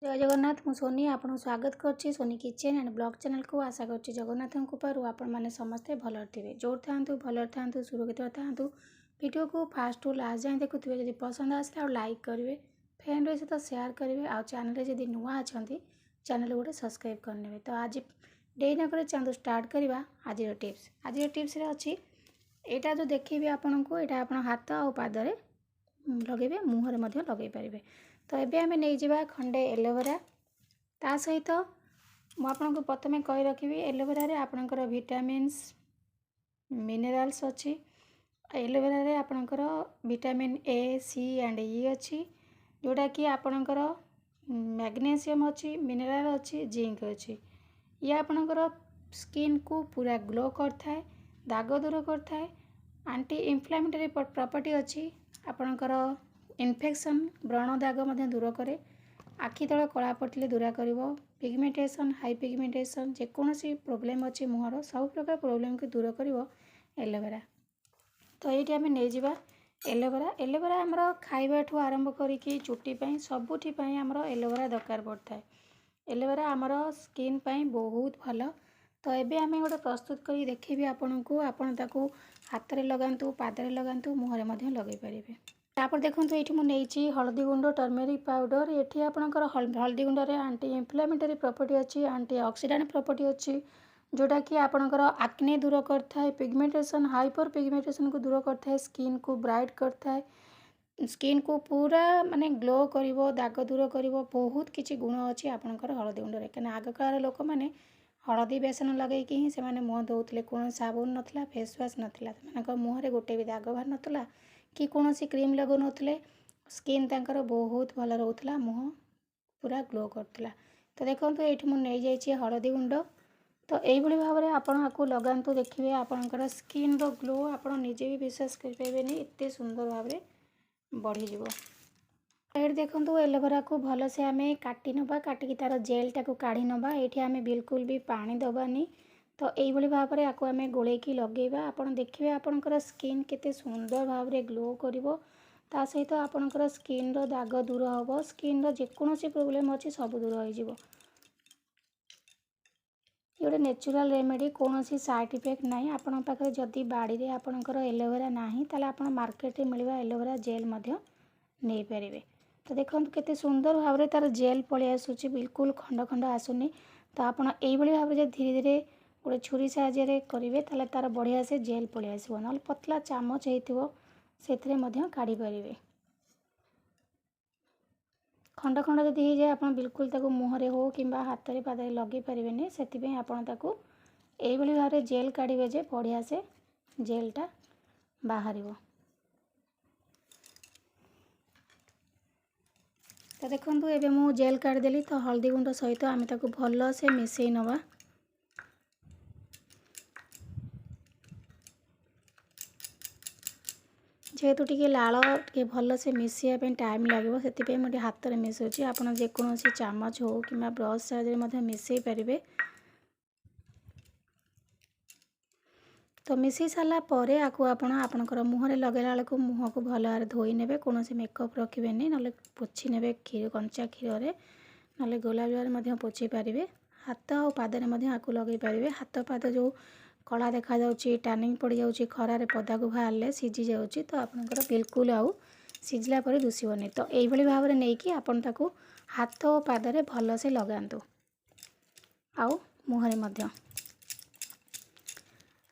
जय जगन्नाथ मु सोनी आपन स्वागत करछि Soni kitchen and blog channel को। आशा करछि जगन्नाथ कृपारू आपण मैंने समस्ते भल थे जोर था भल था सुरक्षित था। वीडियो को फास्ट टू लास्ट जाए देखुए जब पसंद आसला और लाइक करेंगे फ्रेंड सहित शेयर करेंगे आ चैनल जब नुआ अच्छा चैनल गोटे सब्सक्राइब करने। तो आज डे न चाहूँ स्टार्ट करवा आज टिप्स अच्छी यहाँ जो देखी आपन को यहाँ आप हाथ और पादे लगे मुहर लगे पारे। तो ये आम नहीं जावा खंडे एलोवेरा ता सहित मुझे प्रथम कही रखी एलोवेरा आपणकर विटामिन्स मिनरल्स अच्छी। एलोवेरा आपणकर विटामिन ए सी एंड ई अच्छी जोटा कि आपणकर मैग्नीशियम अच्छी मिनरल अच्छी जिंक अच्छी। ये आपणकर स्किन को पूरा ग्लो करता है दाग दूर करता है एंटी इन्फ्लेमेटरी प्रॉपर्टी अच्छी। आपणकर इन्फेक्शन व्रण दाग दूर करे आखि तल कला पड़े दूरा कर पिगमेंटेशन हाई पिगमेंटेशन जेकोसी प्रोब्लेम अच्छी मुहर सब प्रकार प्रोब्लेम को दूर कर एलोवेरा। तो ये आम नहीं जावा एलोवेरा आमर खाइबा ठू आरंभ करी चुट्टी सबुठी आमर एलोवेरा दरकार पड़ता है। एलोवेरा आमर स्किन बहुत भल। तो ये आम गोटे प्रस्तुत कर देखी आपन को आपन ताकू हाथ में लगातु पादरे लगातु मुहर लगे पारे। तापर देखो ये मुझे हल्दी गुंड टर्मेरिक पाउडर ये आपंकर हल्दी गुंडे आंटी इन्फ्लेमेटरी प्रॉपर्टी अच्छी एंटी ऑक्सीडेंट प्रॉपर्टी अच्छी जोटा कि आपंकर एक्ने दूर करता है पिगमेंटेशन हाइपर पिगमेंटेशन को दूर करता है स्किन को ब्राइट करता है स्किन को पूरा माने ग्लो करिवो दाग दूर करिवो बहुत किछि गुण अच्छी आपंकर हल्दी गुंडे। कहीं आग काल लोक मैंने हलदी बेसन लगे ही से मुँह धोते कौन साबुन नाला फेसवाश नाला मुहर गोटे भी दाग बाहर नाला कि कौन सी क्रीम लगो नथिले स्किन तांकर बहुत भल रोला मुँह पूरा ग्लो करता। तो देखो ये मुझे नहीं जाइए हलदी गुंड। तो यही भाव में आपड़ आपको लगातु देखिए आपंकर स्किन रो ग्लो आप निजे भी विश्वास करें एत सुंदर भाव में बढ़ीज। ये देखो एलोवेरा को भल से आम काटी नवा काटिकी तार जेल टाक काढ़ी नवा ये आम बिल्कुल भी पानी दबानी। तो यही भाव में आपको आम गोलेकी लगेगा आपन देखिए आपंकर स्किन केते सुंदर भाव में ग्लो करिवो ता सहित आपंकर स्किन रो दाग दूर हम स्किन रो जेकोसी प्रोब्लेम अच्छी सब दूर हो। गोटे नेचुरल रेमेडी कौन सी साइड इफेक्ट ना आपण पाखे जदि बाड़ी में आपंकर एलोवेरा ना ताले आप मार्केट में मिलवा एलोवेरा जेल नहीं पारे। तो देखो केते सुंदर भाव में तार जेल पलि आसूँ बिल्कुल खंड खंड आसुनी। तो आपड़ यही भाव में धीरे धीरे गोटे छुरी साहाय्य करेंगे ताले तार बढ़िया से जेल पलि आसो ना पतला चामच हो काढ़ी पारे। खंड खंड जब हो जाए आप बिल्कुल ताको मुहरे हो कि हाथ में पादे लगे पारे से यही भाव में जेल काढ़े जे बढ़िया से जेलटा बाहर। तो देखो ये मु जेल काढ़ीदेली। तो हल्दी गुंड सहित आम ताको भल से मिसई नवा जेहेतु टी लाल टे भल से मिसाइया टाइम लगे से मुझे हाथ में मिसाऊँ आपड़ जेकोसी चामच हो कि ब्रश साहाय्य मिसई पारे। तो मिसई सारा पर आपको आपणकर मुहर लगेला बेलू मुँह को भल भाव धोई ने कौन मेकअप रखे ना पोछि ने क्षीर कंचा क्षीर ना गोलाप जल पोछि पारे। हाथ और पादे आपको लगे पारे हाथ पाद जो कला देखा टानिंग पड़ जाऊँगी खरार पदा को बाहर सीझी जाऊँगी तो आपंकर बिल्कुल आउ सीझला पर दुषबनी। तो यही भाव में नहीं कि आपन ताको हाथ और पादे भल से लगातु आउ मुहरे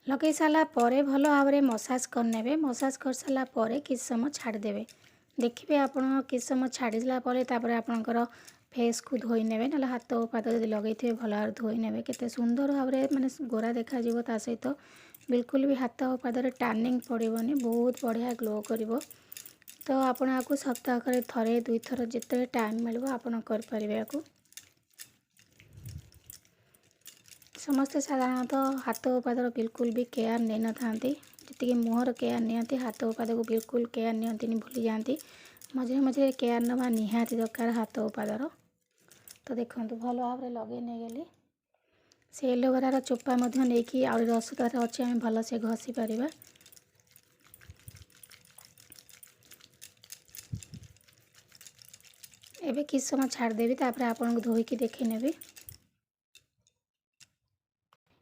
लगे सारा पर भल भाव में मसाज करने मसाज कर सारा पर किस समय छाड़देवे देखिए आप किस समय छाड़ला आपंकर फेस को धोई ने ना हाथ पाद जब लगे भल भाव धोई ने केते सुंदर भाव में माने गोरा देखा सहित बिल्कुल भी हाथ और पादे टानिंग पड़ोनी बहुत बढ़िया ग्लो कर। तो आपको सप्ताह थे दुई थर जिते टाइम मिले आपड़ करें। समस्ते साधारणतः हाथ और पादर बिल्कुल भी केयर नहीं न था जी मुहर केयर नहीं हाथ और पाद को बिल्कुल केयर नहीं भूली जाती मझे मझे केयर नवा निहाती दरकार हाथ और पादर। तो देखो भल भाव में लगे नहीं गली से एलोवेरार चोपा नहीं आउ रस तार अच्छे आम भल से घसी पार। एबे किछ समय छाड़देवी तापर आपन धोईकी देखै नेबी।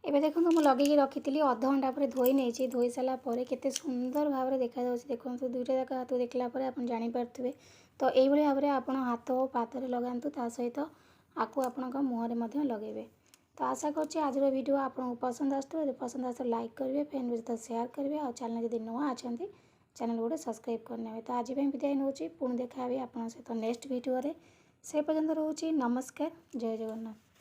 एबे देखंतु मु लगेकी रखिथिली अध घंटा पर धोई नेछि। धोई साला परे केते सुंदर भाबरे देखा जाउछि। देखंतु दुईटा जाक हाथ देखला परे आपन जानि पारथिबे। तो एई भली भाबरे आपन हाथ ओ पादरे लगांतु ता सहित आकु आपनका मुहरे मध्ये लगेबे। तो आशा करछि आजर वीडियो आपन पसंद आस्तु। यदि पसंद आस्तु लाइक करिवे, फ्रेंड विथ शेयर करिवे और चैनल यदि नुआ अछंती चैनल गोटे सब्सक्राइब करनेबे। तो आज पे विदाय नउछि। पुणी देखा हेबे आपन सहित नेक्स्ट वीडियो रे। से पर्यंत रहउछि नमस्कार। जय जगन्नाथ।